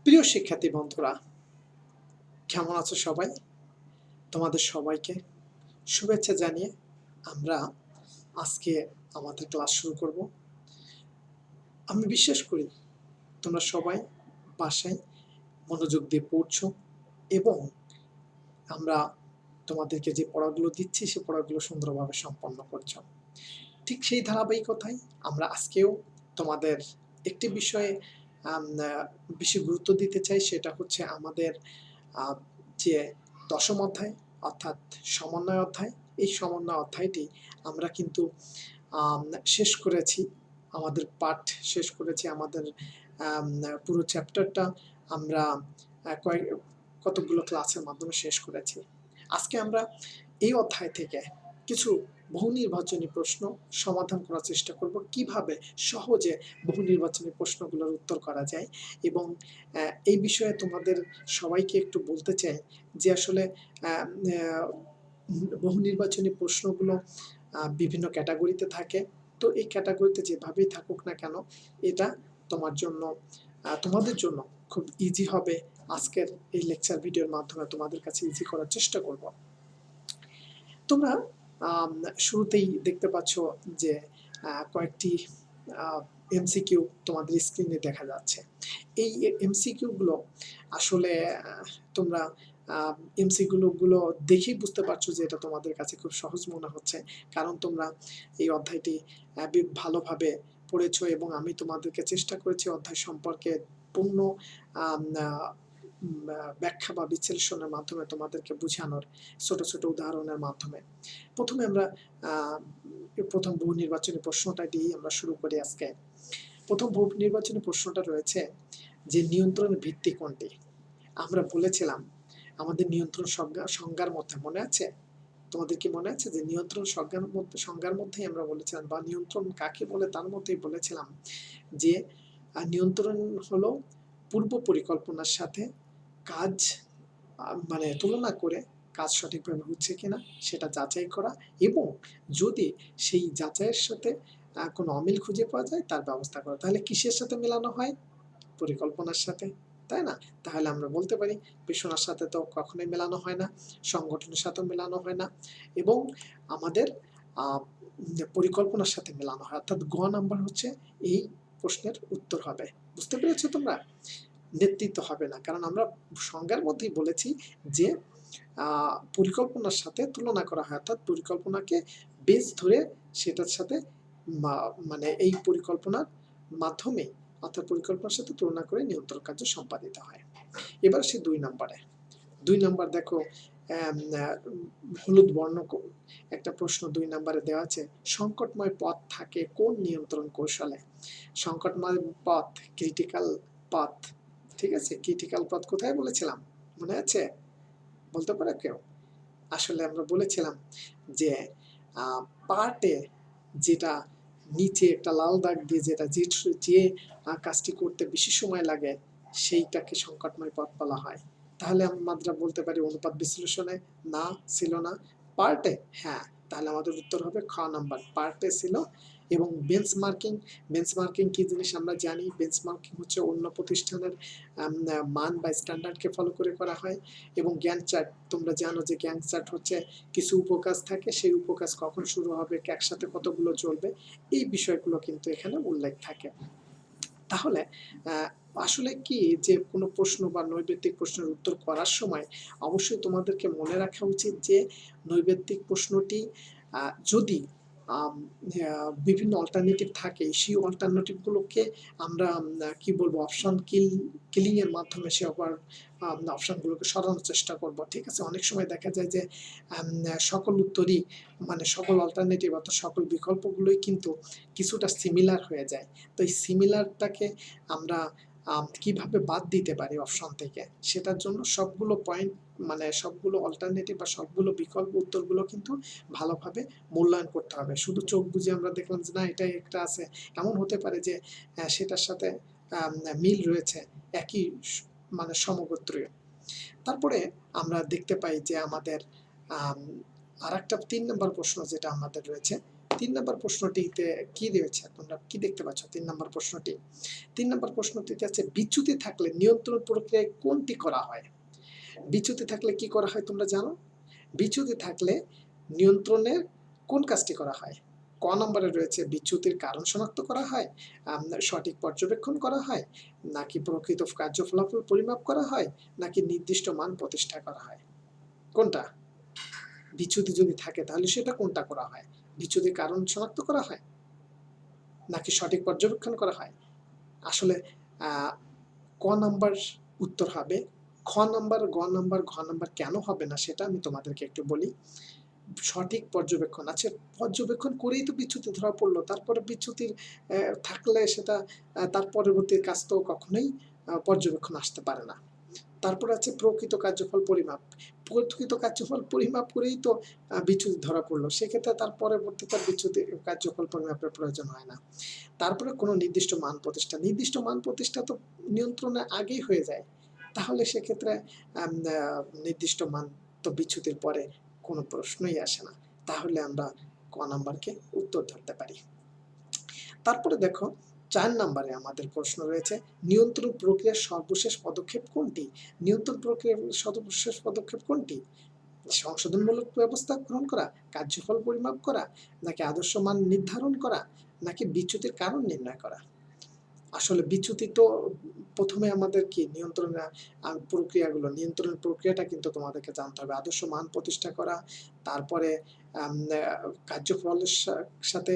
প্রিয় শিক্ষার্থী বন্ধুরা, কেমন আছো সবাই? তোমাদের সবাইকে শুভেচ্ছা জানিয়ে আমরা আজকে আমাদের ক্লাস শুরু করব। আমি বিশ্বাস করি তোমরা সবাই বাসায় মনোযোগ দিয়ে পড়ছো এবং আমরা তোমাদেরকে যে পড়াগুলো দিচ্ছি সে পড়াগুলো সুন্দরভাবে সম্পন্ন করছো। ঠিক সেই ধারাবাহিকতায় আমরা আজকেও তোমাদের একটি বিষয়ে বেশি গুরুত্ব দিতে চাই, সেটা হচ্ছে আমাদের যে দশম অধ্যায় অর্থাৎ সমন্বয় অধ্যায়। এই সমন্বয় অধ্যায়টি আমরা কিন্তু শেষ করেছি, আমাদের পাঠ শেষ করেছি, আমাদের পুরো চ্যাপ্টারটা আমরা কতগুলো ক্লাসের মাধ্যমে শেষ করেছি। আজকে আমরা এই অধ্যায় থেকে কিছু বহু নির্বাচনী প্রশ্ন সমাধান করার চেষ্টা করব, কিভাবে সহজে বহু নির্বাচনী প্রশ্নগুলোর উত্তর করা যায়। এবং এই বিষয়ে তোমাদের সবাইকে একটু বলতে চাই যে আসলে বহু নির্বাচনী প্রশ্নগুলো বিভিন্ন ক্যাটাগরিতে থাকে। তো এই ক্যাটাগরিতে যেভাবেই থাকুক না কেন, এটা তোমাদের জন্য খুব ইজি হবে। আজকের এই লেকচার ভিডিওর মাধ্যমে তোমাদের কাছে ইজি করার চেষ্টা করব। তোমরা শুরুতেই দেখতে পাচ্ছ যে কয়েকটি এমসিকিউ তোমাদের স্ক্রিনে দেখা যাচ্ছে। এই এমসিকিউগুলো আসলে তোমরা এমসিকিউগুলো দেখেই বুঝতে পারছো যে এটা তোমাদের কাছে খুব সহজ মনে হচ্ছে, কারণ তোমরা এই অধ্যায়টি ভালোভাবে পড়েছো এবং আমি তোমাদেরকে চেষ্টা করেছি অধ্যায় সম্পর্কে পূর্ণ ব্যাখ্যা বা বিশ্লেষণের মাধ্যমে তোমাদেরকে বোঝানোর, ছোট ছোট উদাহরণের মাধ্যমে। প্রথমে আমরা প্রথম বহু নির্বাচনী প্রশ্নটা দিয়ে আমরা শুরু করি আজকে। প্রথম বহু নির্বাচনী প্রশ্নটা রয়েছে যে নিয়ন্ত্রণের ভিত্তি কোনটি। আমরা বলেছিলাম আমাদের নিয়ন্ত্রণ সংজ্ঞার মধ্যে, মনে আছে? তোমাদের কি মনে আছে যে নিয়ন্ত্রণ সংজ্ঞার মধ্যেই আমরা বলেছিলাম, বা নিয়ন্ত্রণ কাকে বলে তার মধ্যেই বলেছিলাম যে নিয়ন্ত্রণ হলো পূর্ব পরিকল্পনার সাথে কাজ মানে তুলনা করে কাজ সঠিকভাবে হচ্ছে কিনা সেটা যাচাই করা, এবং যদি সেই যাচাইয়ের সাথে কোনো অমিল খুঁজে পাওয়া যায় তার ব্যবস্থা করা। তাহলে কিসের সাথে মেলানো হয়? পরিকল্পনার সাথে, তাই না? তাহলে আমরা বলতে পারি পেশনার সাথে তো কখনোই মেলানো হয় না, সংগঠনের সাথেও মেলানো হয় না, এবং আমাদের পরিকল্পনার সাথে মেলানো হয়। অর্থাৎ গ নাম্বার হচ্ছে এই প্রশ্নের উত্তর হবে। বুঝতে পেরেছো তোমরা? নেতৃত্ব হবে না, কারণ আমরা সংজ্ঞার মধ্যেই বলেছি যে পরিকল্পনার সাথে তুলনা করা হয়, অর্থাৎ পরিকল্পনাকে বেস ধরে সেটার সাথে মানে এই পরিকল্পনার মাধ্যমে, অর্থাৎ পরিকল্পনার সাথে তুলনা করে নিয়ন্ত্রণ কার্য সম্পাদিত হয়। এবার সে 2 নম্বরে, 2 নম্বর দেখো, হলুদ বর্ণ একটা প্রশ্ন 2 নম্বরে দেওয়া আছে, সংকটময় পথ থাকে কোন নিয়ন্ত্রণ কৌশলে? সংকটময় পথ, ক্রিটিক্যাল পথ, ঠিক আছে? ক্রিটিক্যাল পথ কোথায় বলেছিলাম, মনে আছে? বলতে পারে কেউ? আসলে আমরা বলেছিলাম যে পার্টে যেটা নিচে একটা লাল দাগ দিয়ে যেটা যে কাজটি করতে বেশি সময় লাগে সেইটাকে সংকটময় পথ বলা হয়। তাহলে আমরা বলতে পারি অনুপাত বিশ্লেষণে না ছিল না, পার্টে হ্যাঁ, তাহলে আমাদের উত্তর হবে খ নাম্বার, পার্টে ছিল। এবং বেঞ্চমার্কিং কি জিনিস আমরা জানি, বেঞ্চমার্কিং হচ্ছে অন্য প্রতিষ্ঠানের মান বা স্ট্যান্ডার্ডকে ফলো করে করা হয়। এবং গ্যান্ট চার্ট, তোমরা জানো যে গ্যান্ট চার্ট হচ্ছে কিছু উপকাজ থাকে, সেই উপকাজ কখন শুরু হবে, একসাথে কতগুলো চলবে, এই বিষয়গুলো কিন্তু এখানে উল্লেখ থাকে। তাহলে আসলে কি যে কোনো প্রশ্ন বা নৈবেত্তিক প্রশ্নের উত্তর করার সময় অবশ্যই তোমাদেরকে মনে রাখা উচিত যে নৈবেত্তিক প্রশ্নটি যদি বিভিন্ন অল্টারনেটিভ থাকে, সেই অল্টারনেটিভগুলোকে আমরা কি বলবো অপশন কিলিং এর মাধ্যমে সে আবার অপশনগুলোকে সরানোর চেষ্টা করব, ঠিক আছে? অনেক সময় দেখা যায় যে সকল উত্তরই মানে সকল অল্টারনেটিভ অর্থাৎ সকল বিকল্পগুলোই কিন্তু কিছুটা সিমিলার হয়ে যায়। তো এই সিমিলারটাকে আমরা কিভাবে বাদ দিতে পারি অপশন থেকে, সেটার জন্য সবগুলো পয়েন্ট মানে সবগুলো অল্টারনেটিভ বা সবগুলো বিকল্প উত্তরগুলো কিন্তু ভালোভাবে মূল্যায়ন করতে হবে। শুধু চোখ বুঝে আমরা দেখলাম যে না এটাই একটা আছে, এমন হতে পারে যে সেটার সাথে মিল রয়েছে, একই মানে সমগোত্রীয়। তারপরে আমরা দেখতে পাই যে আমাদের আর একটা 3 নম্বর প্রশ্ন যেটা আমাদের রয়েছে, 3 নম্বর প্রশ্নটিতে কি রয়েছে তোমরা কি দেখতে পাচ্ছ? 3 নম্বর প্রশ্নটি, 3 নম্বর প্রশ্নটিতে আছে বিচ্যুতি থাকলে নিয়ন্ত্রণ প্রক্রিয়ায় কোনটি করা হয়? বিচ্যুতি থাকলে কি করা হয় তোমরা জানো? বিচ্যুতি থাকলে নিয়ন্ত্রণের কোন কাজটি করা হয়? ক নম্বরে রয়েছে বিচ্যুতির কারণ শনাক্ত করা হয়, সঠিক পর্যবেক্ষণ করা হয়, নাকি প্রকৃত কার্যফলাফল পরিমাপ করা হয়, নাকি নির্দিষ্ট মান প্রতিষ্ঠা করা হয়? কোনটা? বিচ্যুতি যদি থাকে তাহলে সেটা কোনটা করা হয়? বিচ্যুতির কারণ শনাক্ত করা হয়, নাকি সঠিক পর্যবেক্ষণ করা হয়? আসলে ক নাম্বার উত্তর হবে। খ নাম্বার, গ নাম্বার, ঘ নাম্বার কেন হবে না সেটা আমি তোমাদেরকে একটু বলি। সঠিক পর্যবেক্ষণ, আচ্ছা পর্যবেক্ষণ করেই তো বিচ্যুতি ধরা পড়লো, তারপরে বিচ্যুতির থাকলে সেটা তার পরবর্তী কাজ তো কখনোই পর্যবেক্ষণ আসতে পারে না। তারপর আছে প্রকৃত কার্যফল পরিমাপ। প্রকৃত কার্যফল পরিমাপ করেই তো বিচ্যুতি ধরা পড়লো, সেক্ষেত্রে তার পরবর্তী তার বিচ্যুতি কার্যফল পরিমাপের প্রয়োজন হয় না। তারপরে কোনো নির্দিষ্ট মান প্রতিষ্ঠা, নির্দিষ্ট মান প্রতিষ্ঠা তো নিয়ন্ত্রণের আগেই হয়ে যায়, তাহলে সেক্ষেত্রে নির্দিষ্ট মান তো বিচ্যুতির পরে কোনো প্রশ্নই আসে না, তাহলে আমরা ক নাম্বারকে উত্তর ধরতে পারি। তারপরে দেখো 4 নম্বরে আমাদের প্রশ্ন রয়েছে নিয়ন্ত্রণ প্রক্রিয়ার সর্বশেষ পদক্ষেপ কোনটি? নিয়ন্ত্রণ প্রক্রিয়ার সর্বশেষ পদক্ষেপ কোনটি? সংশোধনমূলক ব্যবস্থা গ্রহণ করা, কার্যফল পরিমাপ করা, নাকি আদর্শ মান নির্ধারণ করা, নাকি বিচ্যুতির কারণ নির্ণয় করা? আসলে বিচ্যুতি তো প্রথমে আমাদের কি নিয়ন্ত্রণের প্রক্রিয়াগুলো, নিয়ন্ত্রণের প্রক্রিয়াটা কিন্তু তোমাদেরকে জানতে হবে। আদর্শ মান প্রতিষ্ঠা করা, তারপরে কার্যফলের সাথে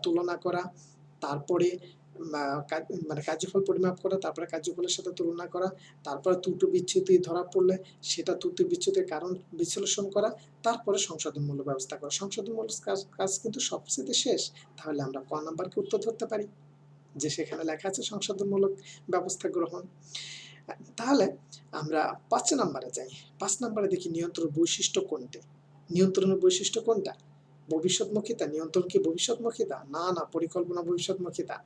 তুলনা করা, তারপরে মানে কার্যফল পরিমাপ করা, তারপরে কার্যফলের সাথে তুলনা করা, তারপরে ত্রুটি বিচ্যুতি ধরা পড়লে সেটা ত্রুটি বিচ্যুতির কারণ বিশ্লেষণ করা, তারপরে সংশোধনমূলক ব্যবস্থা করা। সংশোধনমূলক কাজ কিন্তু সবচেয়ে শেষ, তাহলে আমরা ক নাম্বারকে উত্তর ধরতে পারি, যে সেখানে লেখা আছে সংশোধনমূলক ব্যবস্থা গ্রহণ। তাহলে আমরা 5 নম্বরে যাই। 5 নম্বরে দেখি নিয়ন্ত্রণ বৈশিষ্ট্য কোনটি? নিয়ন্ত্রণের বৈশিষ্ট্য কোনটা? ভবিষ্যৎমুখিতা। নিয়ন্ত্রণ কি ভবিষ্যৎমুখিতা? না, পরিকল্পনা ভবিষ্যৎমুখিতা।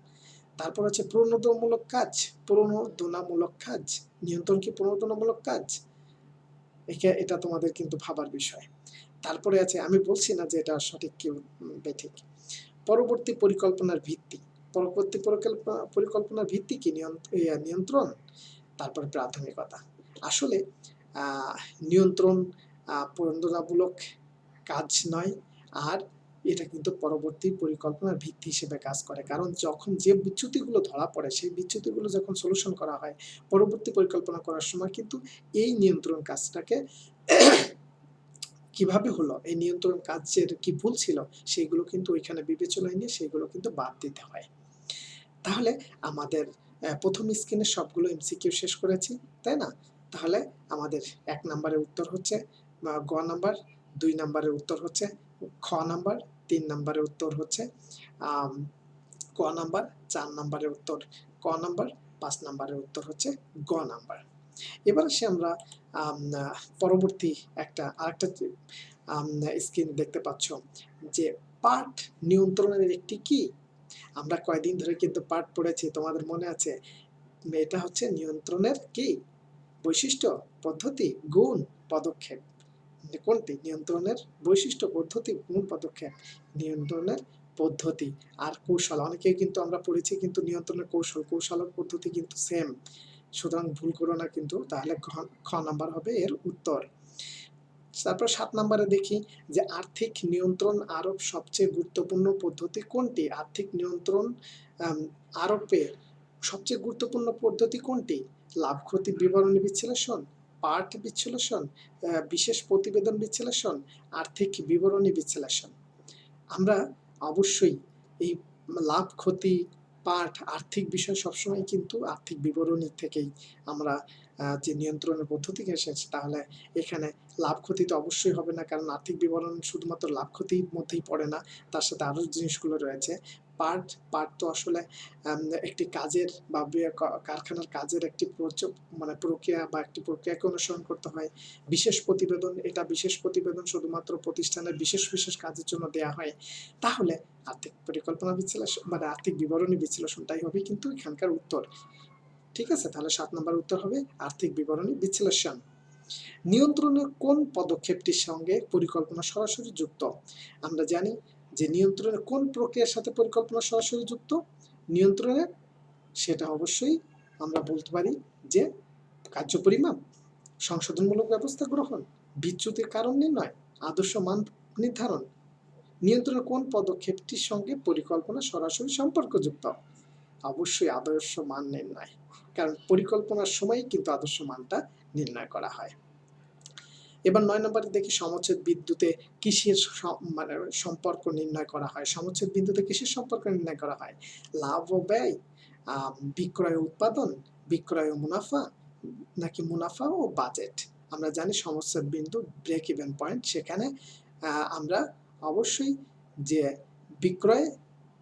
তারপর হচ্ছে প্রণোদনামূলক কাজ, প্রণোদনামূলক কাজ। নিয়ন্ত্রণ কি প্রণোদনামূলক কাজ? এটা তোমাদের কিন্তু ভাবার বিষয়। তারপরে আছে, আমি বলছি না যে এটা সঠিক কি বেঠিক। পরবর্তী পরিকল্পনার ভিত্তি, পরবর্তী পরিকল্পনার ভিত্তি কি? নিয়ন্ত্রণ। তারপর প্রাথমিকতা। আসলে নিয়ন্ত্রণ প্রণোদনামূলক কাজ নয়, আর এটা কিন্তু পরবর্তী পরিকল্পনার ভিত্তি হিসেবে কাজ করে, কারণ যখন যে বিচ্যুতিগুলো ধরা পড়ে সেই বিচ্যুতিগুলো যখন সলিউশন করা হয় পরবর্তী পরিকল্পনা করার সময় কিন্তু এই নিয়ন্ত্রণ কাজটাকে কিভাবে হলো, এই নিয়ন্ত্রণ কাজের কি ভুল ছিল সেইগুলো কিন্তু ওইখানে বিবেচনায় নিয়ে সেইগুলো কিন্তু বাদ দিতে হয়। তাহলে আমাদের প্রথম স্ক্রিনের সবগুলো এমসিকিউ শেষ করেছি, তাই না? তাহলে আমাদের 1 নম্বরের উত্তর হচ্ছে গ নাম্বার, 2 নম্বরের উত্তর হচ্ছে খ নাম্বার, 3 নম্বরের উত্তর হচ্ছে ক নাম্বার, 4 নম্বরের উত্তর ক নাম্বার, 5 নম্বরের উত্তর হচ্ছে গ নাম্বার। এবার আসি আমরা পরবর্তী আরেকটা স্ক্রিন দেখতে পাচ্ছ যে পার্ট নিয়ন্ত্রণের একটি কি? আমরা কয়েকদিন ধরে কিন্তু পার্ট পড়েছি, তোমাদের মনে আছে? এটা হচ্ছে নিয়ন্ত্রণের কি? বৈশিষ্ট্য, পদ্ধতি, গুণ, পদক্ষেপ। কোনটি? নিয়ন্ত্রণের বৈশিষ্ট্য, পদ্ধতি, গুণ, পদক্ষেপ। নিয়ন্ত্রণের পদ্ধতি আর কৌশল, অনেকেই কিন্তু আমরা পড়েছি কিন্তু নিয়ন্ত্রণের কৌশল আর পদ্ধতি কিন্তু সেম, সুতরাং ভুল করো না কিন্তু, তাহলে খ নাম্বার হবে এর উত্তর। তারপর 7 নম্বরে দেখি যে আর্থিক নিয়ন্ত্রণ আরোপ সবচেয়ে গুরুত্বপূর্ণ পদ্ধতি কোনটি? আর্থিক নিয়ন্ত্রণ আরোপে সবচেয়ে গুরুত্বপূর্ণ পদ্ধতি কোনটি? লাভ ক্ষতি বিবরণী বিশ্লেষণ, পার্ট বিশ্লেষণ, বিশেষ প্রতিবেদন বিশ্লেষণ, আর্থিক বিবরণী বিশ্লেষণ। আমরা অবশ্যই এই লাভ ক্ষতি, পাঠ, আর্থিক বিষয় সবসময় কিন্তু আর্থিক বিবরণী থেকেই আমরা যে নিয়ন্ত্রণের পদ্ধতি এসেছে, তাহলে এখানে লাভ ক্ষতি তো অবশ্যই হবে না, কারণ আর্থিক বিবরণ শুধুমাত্র লাভ ক্ষতির মধ্যেই পড়ে না, তার সাথে আরও জিনিসগুলো রয়েছে। পার্ট তো আসলে একটি কাজের বা কারখানার কাজের একটি মানে প্রক্রিয়া বা একটি প্রক্রিয়াকে অনুসরণ করতে হয়। বিশেষ প্রতিবেদন, এটা বিশেষ প্রতিবেদন শুধুমাত্র প্রতিষ্ঠানের বিশেষ কাজের জন্য দেয়া হয়। তাহলে আর্থিক পরিকল্পনা বিশ্লেষণ মানে আর্থিক বিবরণী বিশ্লেষণটাই হবে কিন্তু এখানকার উত্তর। ঠিক আছে, তাহলে 7 নম্বর উত্তর হবে আর্থিক বিবরণী বিশ্লেষণ। নিয়ন্ত্রণের কোন পদক্ষেপটির সঙ্গে পরিকল্পনা সরাসরি যুক্ত? আমরা জানি যে নিয়ন্ত্রণের কোন প্রক্রিয়ার সাথে পরিকল্পনা সরাসরি যুক্ত, নিয়ন্ত্রণের সেটা অবশ্যই আমরা বলতে পারি যে কার্য পরিমাপ, সংশোধনমূলক ব্যবস্থা গ্রহণ, বিচ্যুতির কারণ নির্ণয়, আদর্শ মান নির্ধারণ। নিয়ন্ত্রণের কোন পদক্ষেপটির সঙ্গে পরিকল্পনা সরাসরি সম্পর্কযুক্ত, অবশ্যই আদর্শ মান নির্ণয়, কারণ পরিকল্পনার সময় কিন্তু আদর্শ মানটা নির্ণয় করা হয়। এবার 9 নম্বরে দেখি সমচ্ছেদ বিন্দুতে কিসের মানে সম্পর্ক নির্ণয় করা হয়। সমচ্ছেদ বিন্দুতে কিসের সম্পর্ক নির্ণয় করা হয়? লাভ ও ব্যয়, বিক্রয় ও উৎপাদন, বিক্রয় ও মুনাফা, নাকি মুনাফা ও বাজেট। আমরা জানি সমচ্ছেদ বিন্দু ব্রেক ইভেন পয়েন্ট, সেখানে আমরা অবশ্যই যে বিক্রয়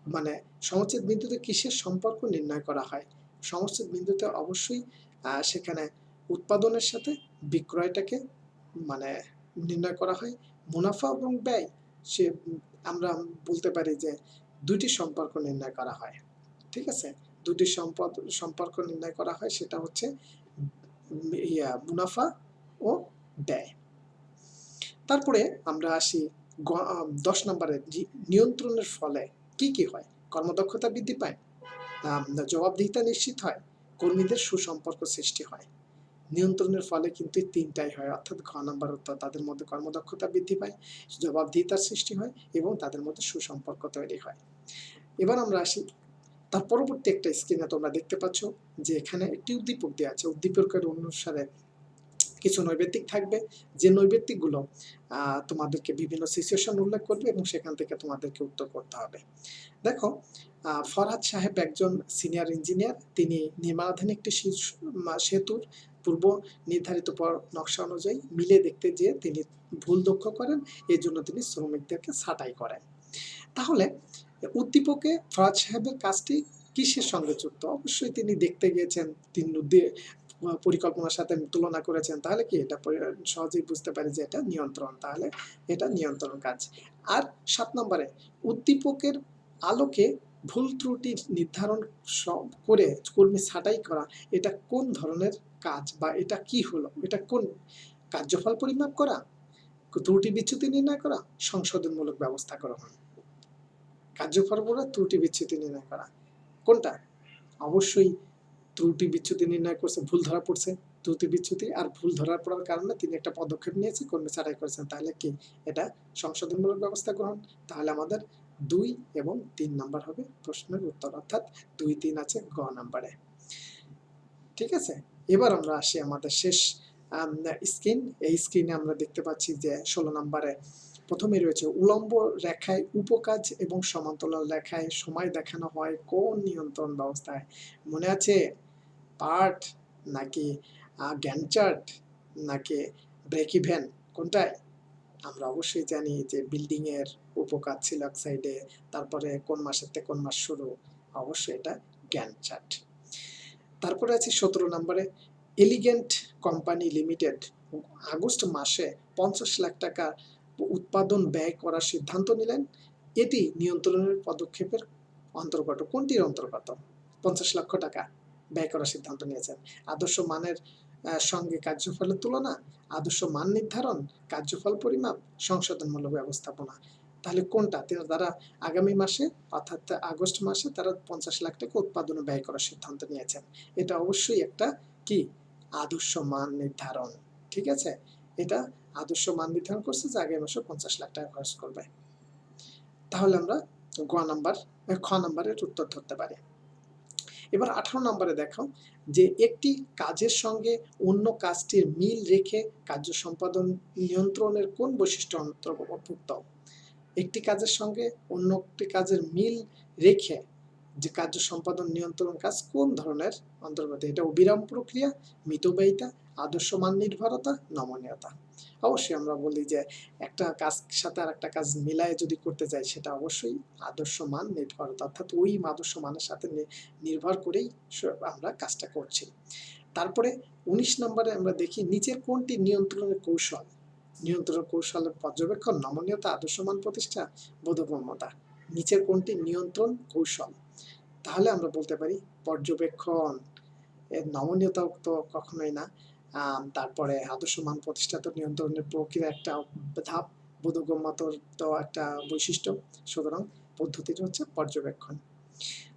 মানে সমচ্ছেদ বিন্দুতে কিসের সম্পর্ক নির্ণয় করা হয়? সমচ্ছেদ বিন্দুতে অবশ্যই সেখানে উৎপাদনের সাথে বিক্রয়টাকে মানে নির্ণয় করা হয়। মুনাফা এবং ব্যয় সে আমরা বলতে পারি যে দুটি সম্পর্ক নির্ণয় করা হয়। ঠিক আছে, দুটি সম্পর্ক নির্ণয় করা হয়, সেটা হচ্ছে মুনাফা ও ব্যয়। তারপরে আমরা আসি 10 নম্বরে, নিয়ন্ত্রণের ফলে কি কি হয়? কর্মদক্ষতা বৃদ্ধি পায়, জবাবদিহিতা নিশ্চিত হয়, কর্মীদের সুসম্পর্ক সৃষ্টি হয়। নিয়ন্ত্রণের ফলে কিন্তু তিনটাই হয়, অর্থাৎ ঘ নম্বর উত্তর। তাদের মধ্যে কর্মদক্ষতা বৃদ্ধি পায়, জবাবদিহিতার সৃষ্টি হয় এবং তাদের মধ্যে সুসম্পর্ক তৈরি হয়। এবার আমরা আসি তার পরবর্তী একটা স্ক্রিনে তোমরা দেখতে পাচ্ছ যে এখানে একটি উদ্দীপক দেওয়া আছে। উদ্দীপকের অনুসারে কিছু নৈবেত্তিক থাকবে, যে নৈবেত্তিকগুলো তোমাদেরকে বিভিন্ন সিচুয়েশন উল্লেখ করবে এবং সেখান থেকে তোমাদেরকে উত্তর করতে হবে। দেখো, ফরহাদ সাহেব একজন সিনিয়র ইঞ্জিনিয়ার। তিনি নির্মাণাধীন একটি সেতুর পূর্ব নির্ধারিত নকশা অনুযায়ী মিলে দেখতে যেয়ে তিনি ভুল লক্ষ্য করেন, এর জন্য তিনি শ্রমিকদেরকে ছাঁটাই করেন। তাহলে উদ্দীপকে ফরহাদ সাহেবের কাজটি কিসের সঙ্গে যুক্ত? অবশ্যই তিনি দেখতে গিয়েছেন, তিনি পরিকল্পনার সাথে তুলনা করেছেন, তাহলে কি এটা সহজেই বুঝতে পারি যে এটা নিয়ন্ত্রণ, তাহলে এটা নিয়ন্ত্রণ কাজ। আর 7 নম্বরে উদ্দীপকের আলোকে ভুল ত্রুটি নির্ধারণ করে কর্মী ছাঁটাই করা, এটা কোন ধরনের কাজ বা এটা কি হলো? এটা কোন কার্যফল পরিমাপ করা, ত্রুটি বিচ্যুতি নির্ণয় করা, সংশোধনমূলক ব্যবস্থা গ্রহণ। কার্যফল বলে ত্রুটি বিচ্যুতি নির্ণয় করা কোনটা? অবশ্যই ত্রুটি বিচ্যুতি নির্ণয় করছে, ভুল ধরা পড়ছে ত্রুটি বিচ্যুতি, আর ভুল ধরার পড়ার কারণে তিনি একটা পদক্ষেপ নিয়েছে, কর্মী ছাঁটাই করেছেন, তাহলে কি এটা সংশোধনমূলক ব্যবস্থা গ্রহণ। তাহলে আমাদের 2 এবং 3 নাম্বার হবে প্রশ্নের উত্তর, অর্থাৎ 2, 3 আছে গ নাম্বারে। ঠিক আছে, এবার আমরা আসি আমাদের শেষ স্ক্রিন। এই স্ক্রিনে আমরা দেখতে পাচ্ছি যে 16 নাম্বারে প্রথমে রয়েছে উলম্ব রেখায় উপকাজ এবং সমান্তরাল রেখায় সময় দেখানো হয় কোন নিয়ন্ত্রণ ব্যবস্থায়? মনে আছে? পার্ট নাকি গ্যান্ট চার্ট নাকি ব্রেক ইভেন, কোনটায়? আমরা অবশ্যই জানি যে বিল্ডিং এর উপকাজ ছিল এক সাইডে, তারপরে কোন মাসের থেকে কোন মাস শুরু, অবশ্যই এটা গ্যান্ট চার্ট। তারপরে আছে 17 নম্বরে, এলিগেন্ট কোম্পানি লিমিটেড আগস্ট মাসে 50 লাখ টাকা উৎপাদন ব্যয় করার সিদ্ধান্ত নিলেন, এটি নিয়ন্ত্রণের পদক্ষেপের অন্তর্গত, কোনটির অন্তর্গত? 50 লক্ষ টাকা ব্যয় করার সিদ্ধান্ত নিয়েছেন। আদর্শ মানের সঙ্গে কার্যফলের তুলনা, আদর্শ মান নির্ধারণ, কার্যফল পরিমাপ, সংশোধনমূলক ব্যবস্থাপনা। তাহলে কোনটা? তারা আগামী মাসে অর্থাৎ আগস্ট মাসে তারা 50 লাখ টাকা উৎপাদনে ব্যয় করার সিদ্ধান্ত নিয়েছেন। এটা অবশ্যই একটা কি? আদর্শ মান নির্ধারণ। ঠিক আছে, এটা আদর্শ মান নির্ধারণ করছে যে আগামী মাসে 50 লাখ টাকা খরচ করবে। তাহলে আমরা খ নাম্বারের উত্তর ধরতে পারি। এবার 18 নম্বরে দেখো যে একটি কাজের সঙ্গে অন্য কাজটির মিল রেখে কার্য সম্পাদন নিয়ন্ত্রণের কোন বৈশিষ্ট্য অন্তর্ভুক্ত? একটি কাজের সঙ্গে অন্য একটি কাজের মিল রেখে যে কার্য সম্পাদন নিয়ন্ত্রণ কাজ কোন ধরনের অন্তর্গত? এটা অবিরাম প্রক্রিয়া, মিতব্যয়িতা, আদর্শ মান নির্ভরতা, নমনীয়তা। অবশ্যই আমরা বলি যে একটা কাজ সাথে আর একটা কাজ মিলায় যদি করতে যাই সেটা অবশ্যই আদর্শ মান নির্ভরতা, অর্থাৎ ওই আদর্শ মানের সাথে নির্ভর করেই আমরা কাজটা করছি। তারপরে 19 নম্বরে আমরা দেখি নিচের কোনটি নিয়ন্ত্রণের কৌশল? নিয়ন্ত্রণ কৌশলের পর্যবেক্ষণ, নমনীয়তা, আদর্শ মান প্রতিষ্ঠা, বোধগম্যতা। নিচের কোনটি নিয়ন্ত্রণ কৌশল? তাহলে আমরা বলতে পারি পর্যবেক্ষণ। এর নমনীয়তা তো কখনোই না। তারপরে আদর্শ মান প্রতিষ্ঠা তো নিয়ন্ত্রণের প্রক্রিয়া একটা ধাপ, বোধগম্যতার তো একটা বৈশিষ্ট্য, সুতরাং পদ্ধতিটা হচ্ছে পর্যবেক্ষণ।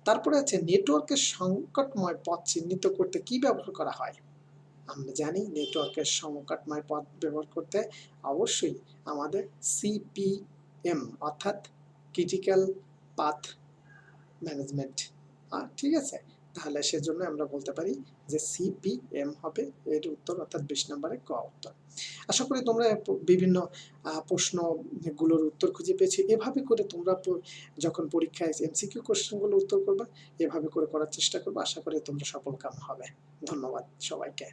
তারপরে আছে নেটওয়ার্কের সংকটময় পথ চিহ্নিত করতে কি ব্যবহার করা হয়? আমরা জানি নেটওয়ার্কের সংকটময় পথ ব্যবহার করতে অবশ্যই আমাদের সিপিএম অর্থাৎ ক্রিটিক্যাল পাথ ম্যানেজমেন্ট, ঠিক আছে? তাহলে সেজন্য আমরা বলতে পারি যে সিপিএম হবে এর উত্তর, অর্থাৎ 20 নম্বরে ক উত্তর। আশা করি তোমরা বিভিন্ন প্রশ্নগুলোর উত্তর খুঁজে পেয়েছো। এভাবে করে তোমরা যখন পরীক্ষায় এমসিকিউ কোশ্চেনগুলোর উত্তর করবা, এভাবে করে করার চেষ্টা করবা। আশা করি তোমরা সফলকাম হবে। ধন্যবাদ সবাইকে।